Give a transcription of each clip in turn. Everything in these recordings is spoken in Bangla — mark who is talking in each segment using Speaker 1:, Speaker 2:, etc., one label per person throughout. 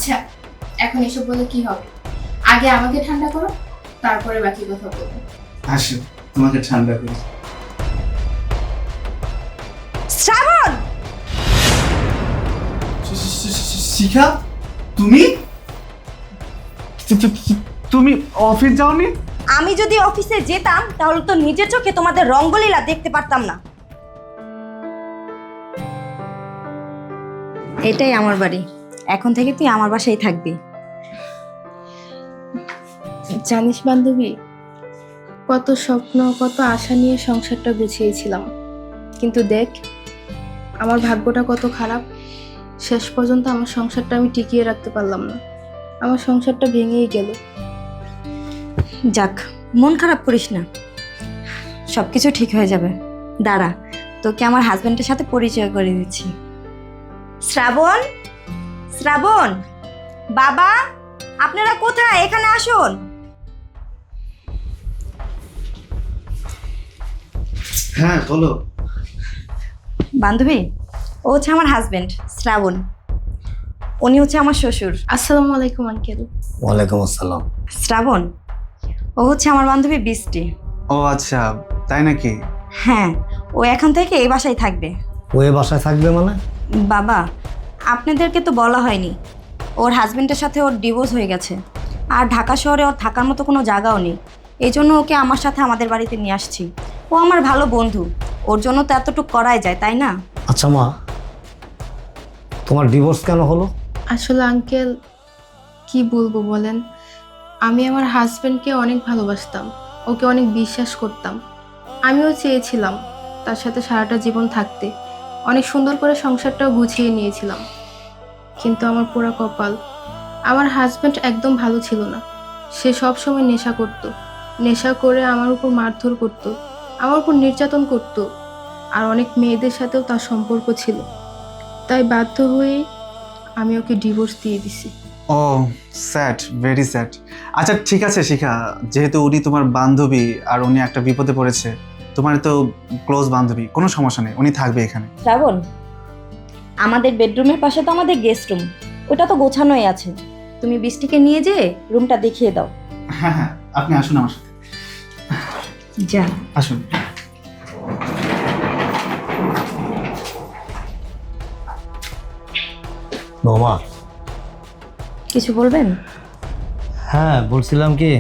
Speaker 1: আচ্ছা, এখন এসব বলে কি হবে? আগে আমাকে ঠান্ডা করো, তারপরে বাকি কথা বলবো।
Speaker 2: আসো তোমাকে ঠান্ডা করি।
Speaker 3: শ্রাবণ,
Speaker 2: শিখা, তুমি তুমি অফিস যাওনি?
Speaker 3: আমি যদি অফিসে যেতাম তাহলে তো নিজের চোখে তোমাদের রঙ্গলীলা দেখতে পারতাম না। এটাই আমার বাড়ি, এখন থেকে তুই আমার বাসায় থাকবি।
Speaker 1: জানিস বান্ধবী, কত স্বপ্ন কত আশা নিয়ে সংসারটা গুছিয়েছিলাম, কিন্তু দেখ আমার ভাগ্যটা কত খারাপ। শেষ পর্যন্ত আমার সংসারটা আমি টিকিয়ে রাখতে পারলাম না, আমার সংসারটা ভেঙেই গেল।
Speaker 3: যাক, মন খারাপ করিস না, সবকিছু ঠিক হয়ে যাবে। দাঁড়া, তোকে আমার হাজবেন্ডের সাথে পরিচয় করে দিচ্ছি। শ্রাবণ, শ্রাবণ, বাবা, আপনারা কোথায়? এখানে আসুন।
Speaker 2: হ্যাঁ বলো।
Speaker 3: বান্ধবী, ও হচ্ছে আমার হাজবেন্ড শ্রাবণ, উনি হচ্ছে আমার শ্বশুর।
Speaker 1: আসসালামু আলাইকুম আঙ্কেল।
Speaker 4: ওয়ালাইকুম আসসালাম।
Speaker 3: শ্রাবণ, ও হচ্ছে আমার বান্ধবী বৃষ্টি।
Speaker 2: ও আচ্ছা, তাই নাকি?
Speaker 3: হ্যাঁ, ও এখন থেকে এই বাসায় থাকবে।
Speaker 4: ও এ বাসায় থাকবে মানে?
Speaker 3: বাবা, আপনাদেরকে তো বলা হয়নি, ওর হাজবেন্ডের সাথে ওর ডিভোর্স হয়ে গেছে, আর ঢাকা শহরে ওর থাকার মতো কোনো জায়গাও নেই। এই জন্য ওকে আমার সাথে আমাদের বাড়িতে নিয়ে আসছি। ও আমার ভালো বন্ধু, ওর জন্য তো এতটুকু করাই যায়, তাই না?
Speaker 4: আচ্ছা মা, তোমার ডিভোর্স কেন হলো?
Speaker 1: আসলে আঙ্কেল কি বলবো বলেন, আমি আমার হাজবেন্ডকে অনেক ভালোবাসতাম, ওকে অনেক বিশ্বাস করতাম। আমিও চেয়েছিলাম তার সাথে সারাটা জীবন থাকতে, অনেক সুন্দর করে সংসারটাও গুছিয়ে নিয়েছিলাম। কিন্তু আমার পোড়া কপাল, আমার হাজবেন্ড একদম ভালো ছিল না। সে সব সময় নেশা করত, নেশা করে আমার উপর মারধর করত, আমার উপর নির্যাতন করত, আর অনেক মেয়েদের সাথেও তার সম্পর্ক ছিল। তাই বাধ্য হয়ে আমি ওকে ডিভোর্স দিয়ে দিছি।
Speaker 2: ও স্যাড, ভেরি স্যাড। আচ্ছা ঠিক আছে শিখা, যেহেতু উনি তোমার বান্ধবী আর উনি একটা বিপদে পড়েছে, তোমার তো ক্লোজ বান্ধবী, কোনো সমস্যা নেই, উনি থাকবে এখানে।
Speaker 3: শ্রাবণ, আমাদের বেডরুমের পাশে তো আমাদের গেস্ট রুম, ওটা তো গোছানোই আছে। তুমি বৃষ্টিকে নিয়ে যেয়ে রুমটা দেখিয়ে দাও।
Speaker 2: হ্যাঁ হ্যাঁ, আপনি আসুন আমার সাথে,
Speaker 3: যা।
Speaker 2: আসুন।
Speaker 4: বৌমা,
Speaker 3: কিছু বলবেন?
Speaker 4: হ্যাঁ বলছিলাম কি,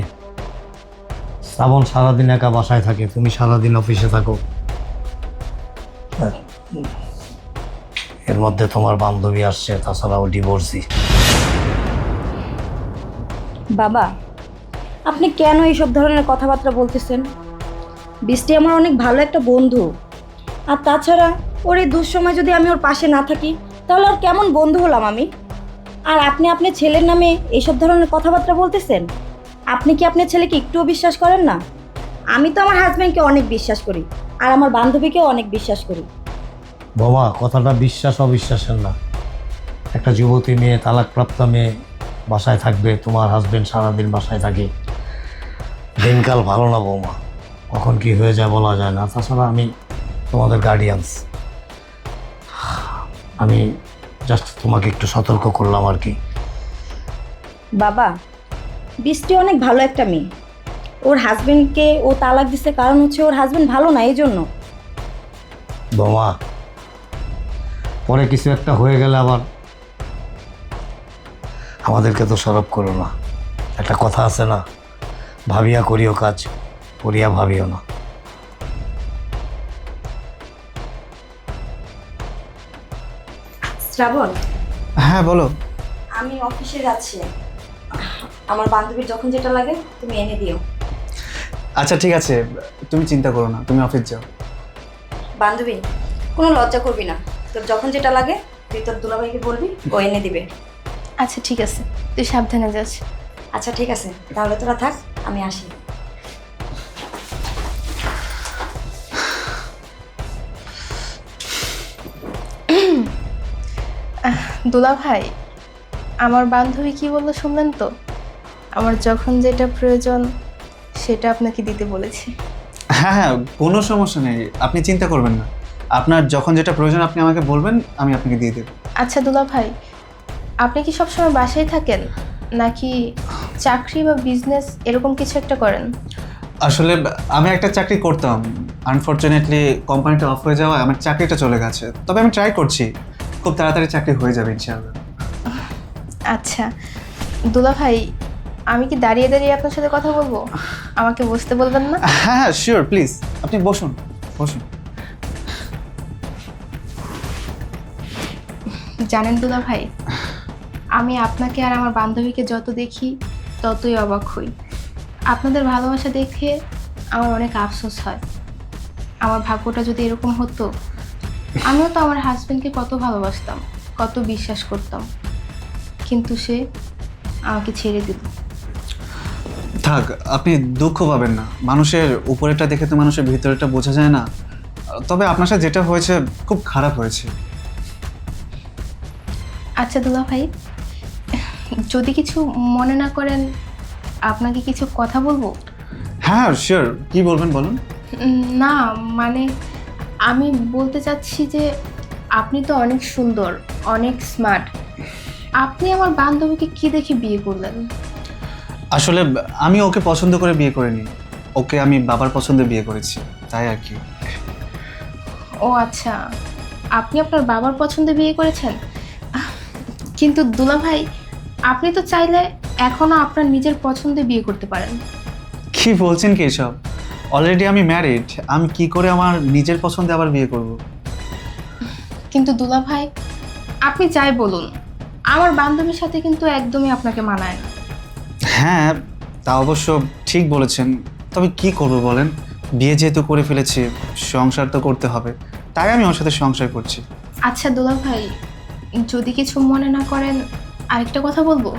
Speaker 4: শ্রাবণ সারাদিন একা বাসায় থাকে, তুমি সারাদিন অফিসে থাকো, এর মধ্যে তোমার বান্ধবী আসছে, তাছাড়াও ডিভোর্সি।
Speaker 3: বাবা, আপনি কেন এইসব ধরনের কথাবার্তা বলতেছেন? বৃষ্টি আমার অনেক ভালো একটা বন্ধু, আর তাছাড়া ওর এই দুঃসময় যদি আমি ওর পাশে না থাকি তাহলে আর কেমন বন্ধু হলাম আমি? আর আপনি আপনার ছেলের নামে এইসব ধরনের কথাবার্তা বলতেছেন? আপনি কি আপনার ছেলেকে একটুও বিশ্বাস করেন না? আমি তো আমার হাজব্যান্ডকে অনেক বিশ্বাস করি, আর আমার বান্ধবীকেও অনেক বিশ্বাস করি।
Speaker 4: বৌমা, কথাটা বিশ্বাস অবিশ্বাসের না। একটা যুবতী মেয়ে, তালাকপ্রাপ্ত মেয়ে বাসায় থাকবে, তোমার হাজবেন্ড সারাদিন বাসায় থাকে, দিনকাল ভালো না বৌমা, কখন কি হয়ে যায় বলা যায় না। তাছাড়া আমি তোমাদের গার্ডিয়ানস, আমি জাস্ট তোমাকে একটু সতর্ক করলাম আর কি।
Speaker 3: বাবা, বৃষ্টি অনেক ভালো একটা মেয়ে, ওর হাজবেন্ডকে ও তালাক দিছে কারণ হচ্ছে ওর হাজবেন্ড ভালো না, এই জন্য।
Speaker 4: বৌমা, পরে কিছু একটা হয়ে গেলে আবার আমাদেরকে তো সরব করো না। একটা কথা আছে না, ভাবিয়া করিও কাজ, করিয়া ভাবিও না।
Speaker 3: শ্রাবণ,
Speaker 2: হ্যাঁ বলো।
Speaker 3: আমি অফিসে যাচ্ছি, আমার বান্ধবীর যখন যেটা লাগে তুমি এনে দিও।
Speaker 2: আচ্ছা ঠিক আছে, তুমি চিন্তা করো না, তুমি অফিস যাও।
Speaker 3: বান্ধবী, কোনো লজ্জা করবি না, তোর যখন যেটা লাগে তুই তোর দুলাভাইকে বলবি, ও এনে দিবে।
Speaker 1: আচ্ছা ঠিক আছে, তুই সাবধানে যাস।
Speaker 3: আচ্ছা ঠিক আছে, তাহলে তোরা থাক, আমি আসি।
Speaker 1: দুলা ভাই, আমার বান্ধবী কি বললো শুনলেন তো? আমার যখন যেটা প্রয়োজন সেটা আপনাকে দিতে বলেছি।
Speaker 2: হ্যাঁ হ্যাঁ, কোনো সমস্যা নেই, আপনি চিন্তা করবেন না, আপনার যখন যেটা প্রয়োজন আপনি আমাকে বলবেন, আমি আপনাকে দিয়ে দেব।
Speaker 1: আচ্ছা দুলা ভাই, আপনি কি সবসময় বাসায় থাকেন নাকি চাকরি বা বিজনেস এরকম কিছু একটা করেন?
Speaker 2: আসলে আমি একটা চাকরি করতাম, আনফর্চুনেটলি কোম্পানিটা অফ হয়ে যাওয়ায় আমার চাকরিটা চলে গেছে। তবে আমি ট্রাই করছি, খুব তাড়াতাড়ি চাকরি হয়ে যাবে ইনশাআল্লাহ।
Speaker 1: আচ্ছা দুলা ভাই, আমি কি দাঁড়িয়ে দাঁড়িয়ে আপনার সাথে কথা বলবো? আমাকে বসতে বলবেন না?
Speaker 2: হ্যাঁ হ্যাঁ শিওর, প্লিজ আপনি বসুন বসুন।
Speaker 1: জানেন দুলা ভাই, আমি আপনাকে আর আমার বান্ধবীকে যত দেখি ততই অবাক হই। আপনাদের ভালোবাসা দেখে আমার অনেক আফসোস হয়। আমার ভাগ্যটা যদি এরকম হতো, আমিও তো আমার হাজবেন্ডকে কত ভালোবাসতাম, কত বিশ্বাস করতাম, কিন্তু সে আমাকে ছেড়ে দিল।
Speaker 2: থাক, আপনি দুঃখ পাবেন না। মানুষের উপরেটা দেখে তো মানুষের ভিতরেটা বোঝা যায় না। তবে আপনার সাথে যেটা হয়েছে খুব খারাপ হয়েছে।
Speaker 1: আচ্ছা দুলা ভাই, যদি কিছু মনে না করেন, আপনাকে কিছু কথা বলবো?
Speaker 2: হ্যাঁ শিওর, কি বলবেন বলুন।
Speaker 1: না মানে আমি বলতে চাচ্ছি যে আপনি তো অনেক সুন্দর, অনেক স্মার্ট। আপনি আমার বান্ধবীকে কি দেখে বিয়ে করলেন?
Speaker 2: আসলে আমি ওকে পছন্দ করে বিয়ে করিনি, ওকে আমি বাবার পছন্দে বিয়ে করেছি, তাই আর কি।
Speaker 1: ও আচ্ছা, আপনি আপনার বাবার পছন্দে বিয়ে করেছেন। কিন্তু দুলা ভাই, আপনি তো চাইলে এখনো আপনার নিজের পছন্দে বিয়ে করতে পারেন।
Speaker 2: কি বলছেন কি এসব? অলরেডি আমি ম্যারিড, আমি কি করে আমার নিজের পছন্দে আবার বিয়ে করব?
Speaker 1: কিন্তু দুলা ভাই, আপনি যাই বলুন, আমার বান্ধবীর সাথে কিন্তু একদমই আপনাকে মানায় না।
Speaker 2: হ্যাঁ তা অবশ্য ঠিক বলেছেন, তবে কি করব বলেন, বিয়ে যেহেতু করে ফেলেছি, সংসার তো করতে হবে, তাই আমি ওর সাথে সংসার করছি।
Speaker 1: আচ্ছা দুলা ভাই, যদি কিছু মনে না করেন, আরেকটা কথা বলবো?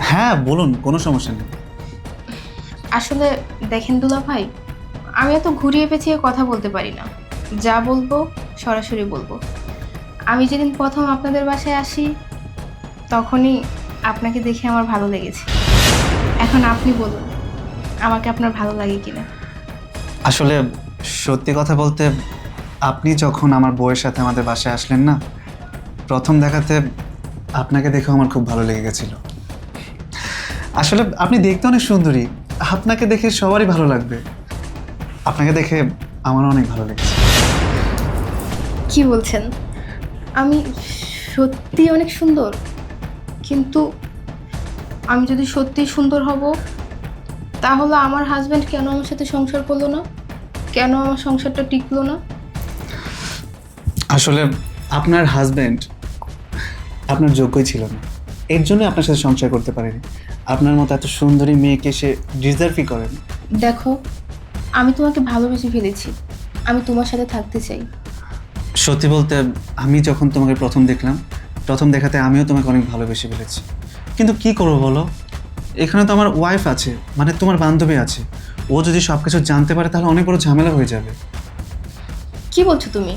Speaker 2: হ্যাঁ বলুন, কোনো সমস্যা নেই।
Speaker 1: আসলে দেখেন দুলা ভাই, আমি এত ঘুরিয়ে পেঁচিয়ে কথা বলতে পারি না। যা বলবো সরাসরি বলবো। আমি যেদিন প্রথম আপনাদের বাসায় আসি, তখনই আপনাকে দেখে আমার ভালো লেগেছে। এখন আপনি বলুন, আমাকে আপনার ভালো লাগে কিনা?
Speaker 2: আসলে সত্যি কথা বলতে, আপনি যখন আমার বউয়ের সাথে আমাদের বাসায় আসলেন না, প্রথম দেখাতে আপনাকে দেখে আমার খুব ভালো লেগে গেছিল। আসলে আপনি দেখতে অনেক সুন্দরী, আপনাকে দেখে সবারই ভালো লাগবে। আপনাকে দেখে আমারও অনেক ভালো লেগেছে।
Speaker 1: কি বলছেন? আমি সত্যি অনেক সুন্দর? কিন্তু আমি যদি সত্যিই সুন্দর হব, তাহলে আমার হাজব্যান্ড কেন আমার সাথে সংসার করলো না? কেন আমার সংসারটা টিকলো না?
Speaker 2: আসলে আপনার হাজবেন্ড আপনার যোগ্যই ছিল না, এর জন্য আপনার সাথে সংসার করতে পারেনি। আপনার মতো এত সুন্দরী মেয়েকে সে ডিজার্ভই করেন।
Speaker 1: দেখো, আমি তোমাকে ভালোবেসে ফেলেছি, আমি তোমার সাথে থাকতে চাই।
Speaker 2: সত্যি বলতে, আমি যখন তোমাকে প্রথম দেখলাম, প্রথম দেখাতে আমিও তোমাকে অনেক ভালোবেসে ফেলেছি। কিন্তু কি করবো বলো, এখানে তো আমার ওয়াইফ আছে, মানে তোমার বান্ধবী আছে। ও যদি সব কিছু জানতে পারে তাহলে অনেক বড় ঝামেলা হয়ে যাবে।
Speaker 1: কি বলছো তুমি?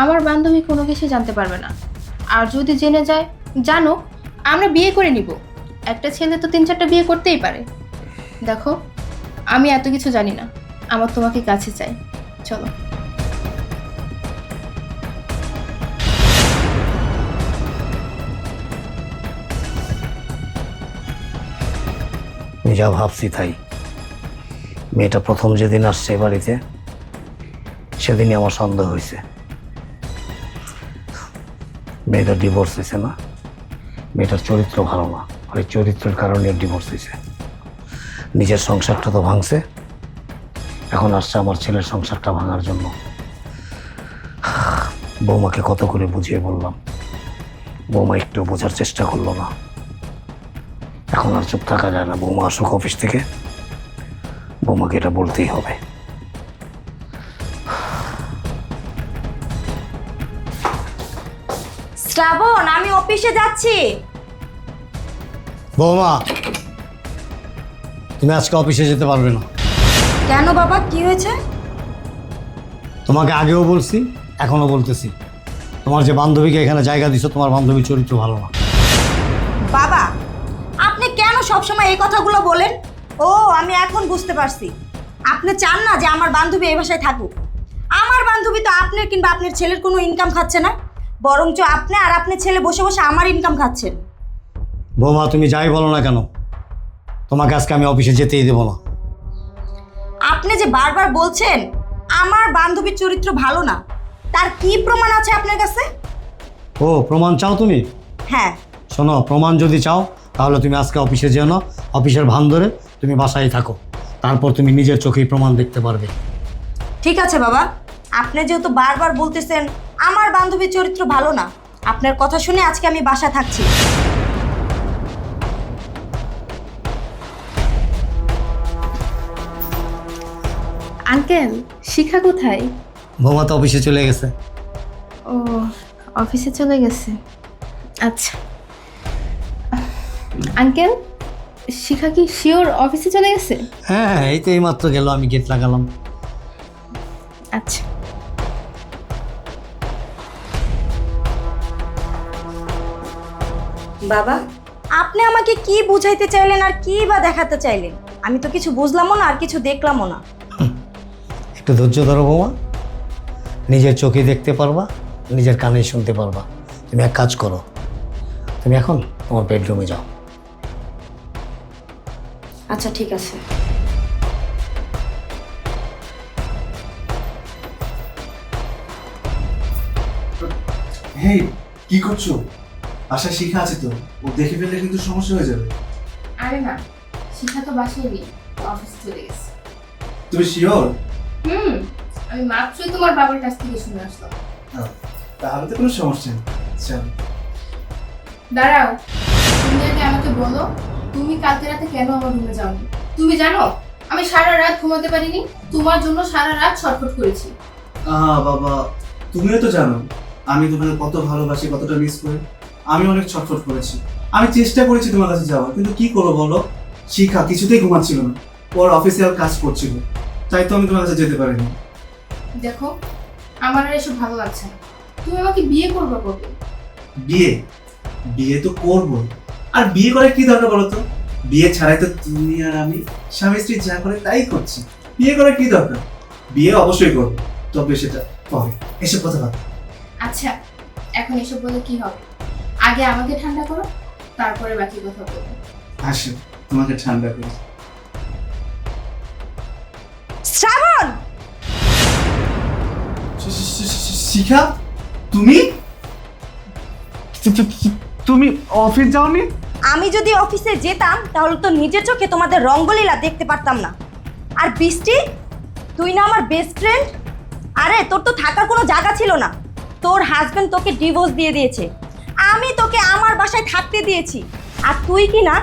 Speaker 1: আমার বান্ধবী কোনো কিছু জানতে পারবে না। আর যদি জেনে যায়, জানো, আমরা বিয়ে করে নিব। একটা ছেলে তো 3-4টা বিয়ে করতেই পারে। দেখো, আমি এত কিছু জানি না, আমার তোমাকে কাছে চাই। চলো।
Speaker 4: আমি যা ভাবছি তাই। মেয়েটা প্রথম যেদিন আসছে এ বাড়িতে, সেদিনই আমার সন্দেহ হয়েছে। মেয়েটার ডিভোর্স হয়েছে না, মেয়েটার চরিত্র ভালো না, আর এই চরিত্রের কারণে ডিভোর্স হয়েছে। নিজের সংসারটা তো ভাঙছে, এখন আসছে আমার ছেলের সংসারটা ভাঙার জন্য। বৌমাকে কত করে বুঝিয়ে বললাম, বৌমা একটু বোঝার চেষ্টা করলো না। এখন আর চুপ থাকা যায় না, বৌমা আসুক অফিস থেকে, বৌমাকে এটা বলতেই হবে।
Speaker 3: শ্রাবণ, আমি অফিসে যাচ্ছি।
Speaker 4: বৌমা, তুমি আজকে অফিসে যেতে পারবে না।
Speaker 3: কেন বাবা, কি হয়েছে?
Speaker 4: তোমাকে আগেও বলছি, এখনো বলতেছি, তোমার যে বান্ধবীকে এখানে জায়গা দিছো, তোমার বান্ধবীর চরিত্র ভালো না।
Speaker 3: বাবা, আপনি কেন সবসময় এই কথাগুলো বলেন? ও, আমি এখন বুঝতে পারছি। আপনি চান না যে আমার বান্ধবী এই বাসায় থাকুক। আমার বান্ধবী তো আপনার কিংবা আপনার ছেলের কোনো ইনকাম খাচ্ছে না, বরঞ্চ আপনি আর আপনার ছেলে বসে বসে আমার ইনকাম খাচ্ছেন।
Speaker 4: বৌমা তুমি যাই বলো না কেন, তোমাকে আজকে আমি অফিসে যেতেই দেবো না।
Speaker 3: আপনি যে বারবার বলছেন আমার বান্ধবীর চরিত্র ভালো না, তার কি প্রমাণ আছে আপনার কাছে?
Speaker 4: ও প্রমাণ চাও তুমি?
Speaker 3: হ্যাঁ।
Speaker 4: শোনো, প্রমাণ যদি চাও তাহলে তুমি আজকে অফিসে যেও না, অফিসের ভান ধরে তুমি বাসায় থাকো, তারপর তুমি নিজের চোখেই প্রমাণ দেখতে পারবে।
Speaker 3: ঠিক আছে বাবা, আপনি যেহেতু বারবার বলতেছেন আমার বান্ধবীর চরিত্র ভালো না, আপনার কথা শুনে আজকে আমি বাসা থাকছি।
Speaker 1: আঙ্কেল, শিখা কোথায়?
Speaker 4: বৌমা তো অফিসে চলে গেছে।
Speaker 1: ও, অফিসে চলে গেছে। আচ্ছা আঙ্কেল, শিখা কি শিওর অফিসে চলে গেছে?
Speaker 4: হ্যাঁ হ্যাঁ, এই তো এইমাত্র গেল, আমি গেট লাগালাম।
Speaker 1: আচ্ছা।
Speaker 3: বাবা, আপনি আমাকে কি বুঝাইতে চাইলেন আর কি বা দেখাতে চাইলেন? আমি তো কিছু বুঝলামও না আর কিছু দেখলামও না।
Speaker 4: একটু ধৈর্য ধরো বৌমা, নিজের চোখে দেখতে পারবা, নিজের কানে শুনতে পারবা। তুমি এক কাজ করো, তুমি এখন তোমার বেডরুমে যাও।
Speaker 3: আচ্ছা ঠিক আছে।
Speaker 2: হেই, কি করছো? আশা শিখা আছে তো, ও দেখে ফেললে কিন্তু সমস্যা হয়ে যাবে।
Speaker 1: আরে না, শিখা তো বাসায় নেই, অফিসে চলে গেছে।
Speaker 2: তুমি শিওর?
Speaker 1: আমি মাত্রই তোমার বাবার কাছ থেকে শুনে আসলাম।
Speaker 2: তাহলে তো কোনো সমস্যা নেই। চলো।
Speaker 1: দাঁড়াও, তুমি আগে আমাকে বলো, তুমি কালকে রাতে কেন আমার রুমে যাওনি? তুমি জানো আমি সারা রাত ঘুমাতে পারিনি, তোমার জন্য সারা রাত ছটফট করেছি।
Speaker 2: বাবা, তুমিও তো জানো আমি তোমাকে কত ভালোবাসি, কতটা মিস করি। আমি অনেক ছটফট করেছি, আমি চেষ্টা করেছি তোমার কাছে যাওয়ার, কিন্তু কি করবো বলো, শিখা কিছুতেই ঘুমাচ্ছিল না, ওর অফিসিয়াল কাজ করছিল, তাই তো আমি তোমার কাছে যেতে পারিনি।
Speaker 1: দেখো, আমার আর এসব ভালো লাগছে না। তুমি আমাকে বিয়ে করবে কবে?
Speaker 2: বিয়ে? বিয়ে তো করবো, আর বিয়ে করে কি দরকার বলো তো? বিয়ে ছাড়াই তো তুমি আর আমি স্বামী স্ত্রী যা করে তাই করছি, বিয়ে করার কি দরকার? বিয়ে অবশ্যই করবো, তবে সেটা পরে। এসব কথা ভাব।
Speaker 1: আচ্ছা, এখন এসব বলে কি হবে? আগে আমাকে ঠান্ডা করো, তারপরে বাকি কথা বলবো।
Speaker 2: আসো, তোমাকে ঠান্ডা করি।
Speaker 3: শ্রাবণ!
Speaker 2: শিখা, তুমি তুমি অফিস যাওনি?
Speaker 3: আমি যদি অফিসে যেতাম তাহলে তো নিজের চোখে তোমাদের রঙ্গলীলা দেখতে পারতাম না। আর বৃষ্টি, তুই না আমার বেস্ট ফ্রেন্ড। আরে তোর তো থাকার কোনো জায়গা ছিল না, তোর হাজবেন্ড তোকে ডিভোর্স দিয়ে দিয়েছে, আমি তোকে আমার বাসায় থাকতে দিয়েছি, আর তুই কি না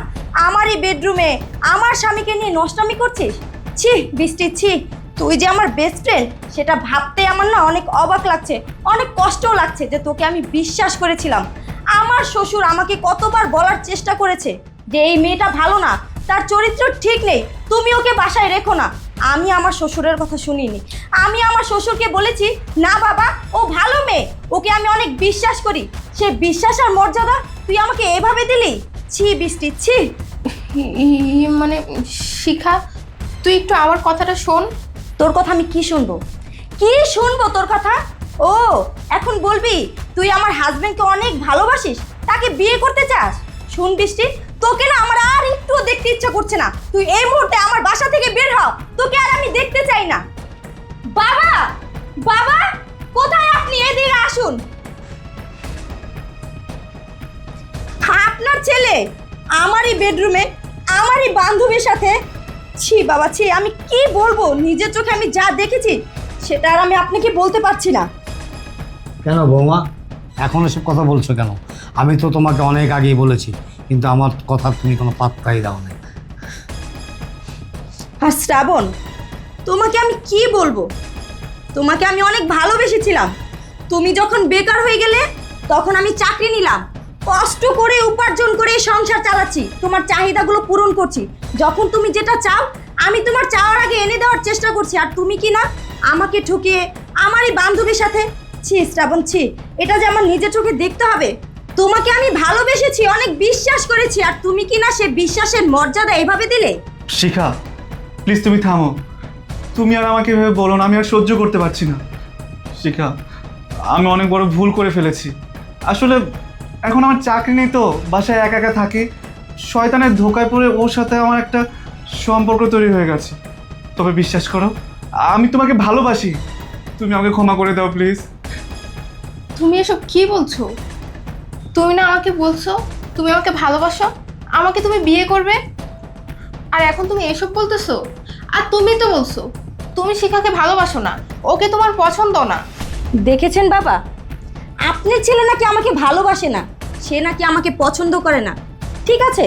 Speaker 3: আমারই বেডরুমে আমার স্বামীকে নিয়ে নষ্টামি করছিস। ছি বৃষ্টি, ছি। তুই যে আমার বেস্ট ফ্রেন্ড সেটা ভাবতে আমার না অনেক অবাক লাগছে, অনেক কষ্টও লাগছে যে তোকে আমি বিশ্বাস করেছিলাম। আমার শ্বশুর আমাকে কতবার বলার চেষ্টা করেছে যে এই মেয়েটা ভালো না, তার চরিত্র ঠিক নেই, তুমি ওকে বাসায় রেখো না। আমি আমার শ্বশুরের কথা শুনিনি, আমি আমার শ্বশুরকে বলেছি না বাবা, ও ভালো মেয়ে, ওকে আমি অনেক বিশ্বাস করি। সে বিশ্বাস আর মর্যাদা তুই আমাকে এভাবে দিলি? ছি বৃষ্টি, ছি।
Speaker 1: মানে শিখা, তুই একটু আমার কথাটা শোন।
Speaker 3: তোর কথা আমি কি শুনবো? কি শুনবো তোর কথা? ও, এখন বলবি তুই আমার হাজবেন্ডকে অনেক ভালোবাসিস, তাকে বিয়ে করতে চাস? শুন বৃষ্টি, তোকে না আমার আর একটু দেখতে ইচ্ছা করছে না, তুই এই মুহূর্তে আমার বাসা থেকে বের হ, তোকে আর আমি দেখতে চাই না। বাবা, বাবা কোথায় আপনি? এদিকে আসুন। আপনার ছেলে আমারই বেডরুমে আমারই বান্ধবীর সাথে? ছি বাবা, ছি। আমি কি বলবো, নিজের চোখে আমি যা দেখেছি সেটা আর আমি আপনাকে বলতে পারছি না।
Speaker 4: কেন বৌমা, এখন এসব কথা বলছো কেন? আমি তো তোমাকে অনেক আগেই বলেছি, কিন্তু আমার কথা তুমি কোনো পাত্তাই দাও না।
Speaker 3: আর শ্রাবণ, তোমাকে আমি কি বলবো, তোমাকে আমি অনেক ভালোবেসেছিলাম। তুমি যখন বেকার হয়ে গেলে তখন আমি চাকরি নিলাম, কষ্ট করে উপার্জন করে এই সংসার চালাচ্ছি, তোমার চাহিদাগুলো পূরণ করছি। যখন তুমি যেটা চাও আমি তোমার চাওয়ার আগে এনে দেওয়ার চেষ্টা করছি, আর তুমি কি না আমাকে ঠকিয়ে আমারই বান্ধবীর সাথে। ছি শ্রাবণ, ছি। এটা যে আমার নিজের চোখে দেখতে হবে। তোমাকে আমি ভালোবেসেছি, অনেক বিশ্বাস করেছি, আর তুমি কি না সে বিশ্বাসের মর্যাদা এভাবে দিলে?
Speaker 2: শিখা, প্লিজ তুমি থামো, তুমি আর আমাকে এভাবে বলো না, আমি আর সহ্য করতে পারছি না। শিখা, আমি অনেক বড় ভুল করে ফেলেছি। আসলে এখন আমার চাকরি নেই তো, বাসায় একা একা থাকি, শয়তানের ধোকায় পড়ে ওর সাথে আমার একটা সম্পর্ক তৈরি হয়ে গেছে। তবে বিশ্বাস করো, আমি তোমাকে ভালোবাসি। তুমি আমাকে ক্ষমা করে দাও প্লিজ।
Speaker 1: তুমি এসব কি বলছো? তুমি না আমাকে বলছো তুমি আমাকে ভালোবাসো, আমাকে তুমি বিয়ে করবে, আর এখন তুমি এসব বলতেছো? আর তুমি তো বলছো তুমি শিখাকে ভালোবাসো না, ওকে তোমার পছন্দ না।
Speaker 3: দেখেছেন বাবা, আপনার ছেলে নাকি আমাকে ভালোবাসে না, সে নাকি আমাকে পছন্দ করে না। ঠিক আছে,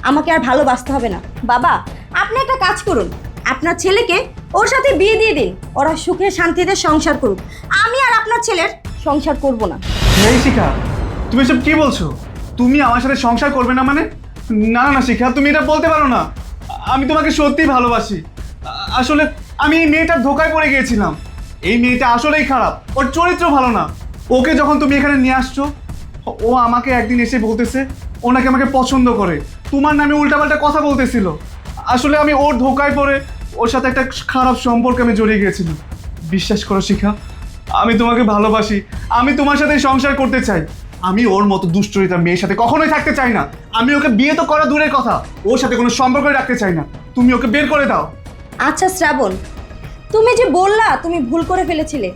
Speaker 3: আমাকে আর ভালোবাসতে হবে না। বাবা, আপনি একটা কাজ করুন, আপনার ছেলেকে ওর সাথে বিয়ে দিয়ে দিন, ওরা সুখে শান্তিতে সংসার করুক। আমি আর আপনার ছেলের সংসার করব না।
Speaker 2: এই শিখা, তুমি এসব কি বলছো? তুমি আমার সাথে সংসার করবে না মানে? না না না শিখা, তুমি এটা বলতে পারো না। আমি তোমাকে সত্যিই ভালোবাসি। আসলে আমি এই মেয়েটার ধোকায় পড়ে গিয়েছিলাম। এই মেয়েটা আসলেই খারাপ, ওর চরিত্র ভালো না। ওকে যখন তুমি এখানে নিয়ে আসছো, ও আমাকে একদিন এসে বলতেছে ও নাকি আমাকে পছন্দ করে, তোমার নামে উল্টাপাল্টা কথা বলতেছিল। আসলে আমি ওর ধোকায় পড়ে ওর সাথে একটা খারাপ সম্পর্কে আমি জড়িয়ে গিয়েছিলাম। বিশ্বাস করো শিখা, আমি তোমাকে ভালোবাসি, আমি তোমার সাথে সংসার করতে চাই। আমি ওর মতো দুশ্চরিত্রা মেয়ের সাথে কখনোই থাকতে চাই না। আমি ওকে বিয়ে তো করা দূরের কথা, ওর সাথে কোনো সম্পর্কই রাখতে চাই না। তুমি ওকে বের করে দাও।
Speaker 3: আচ্ছা শ্রাবণ, তুমি যে বললা তুমি ভুল করে ফেলেছিলে,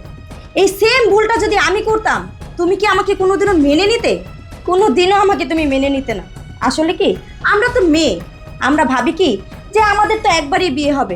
Speaker 3: এই সেম ভুলটা যদি আমি করতাম, তুমি কি আমাকে কোনোদিনও মেনে নিতে? কোনোদিনও আমাকে তুমি মেনে নিতে না। আসলে কি, আমরা তো মেয়ে, আমরা ভাবি কি যে আমাদের তো একবারই বিয়ে হবে।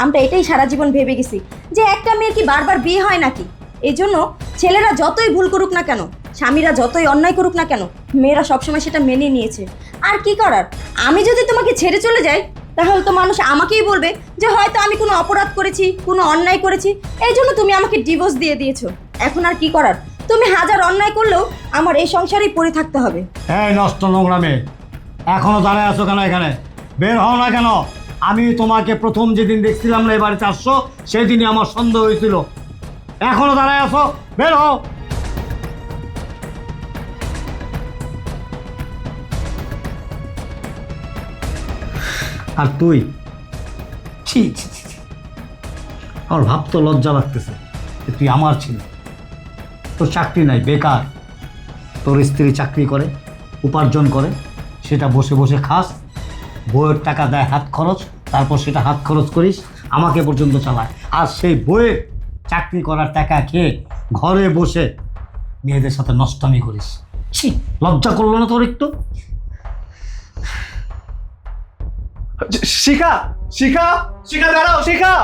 Speaker 3: আমরা এটাই সারা জীবন ভেবে গেছি যে একটা মেয়ের কি বারবার বিয়ে হয় নাকি। এই জন্য ছেলেরা যতই ভুল করুক না কেন, স্বামীরা যতই অন্যায় করুক না কেন, মেয়েরা সবসময় সেটা মেনে নিয়েছে। আর কি করার, আমি যদি তোমাকে ছেড়ে চলে যাই, তাহলে তো মানুষ আমাকেই বলবে যে হয়তো আমি কোনো অপরাধ করেছি, কোনো অন্যায় করেছি, এই জন্য তুমি আমাকে ডিভোর্স দিয়ে দিয়েছো। এখন আর কি করার, তুমি হাজার অন্যায় করলেও আমার এই সংসারেই পড়ে থাকতে হবে।
Speaker 4: এই নষ্ট নোংরা মেয়ে, এখনো দাঁড়ায় আছো কেন এখানে? বের হও না কেন? আমি তোমাকে প্রথম যেদিন দেখছিলাম না এবারে 400, সেই দিনই আমার সন্দেহ হয়েছিল। এখনো দাঁড়ায় আছো, বের হও। আর তুই, ছি ছি ছি ছি। আমার ভাবতে লজ্জা লাগতেছে যে তুই আমার ছিলি। তোর চাকরি নাই, বেকার। তোর স্ত্রী চাকরি করে, উপার্জন করে, সেটা বসে বসে খাস, বইয়ের টাকা দেয় হাত খরচ, তারপর সেটা হাত খরচ করিস, আমাকে পর্যন্ত চালায়। আর সেই বইয়ের চাকরি করার টাকা খেয়ে ঘরে বসে মেয়েদের সাথে নষ্টামি করিস। ছি, লজ্জা করলো না তোর একটু?
Speaker 2: শিখা, শিখা, শিখা দাঁড়াও শিখা।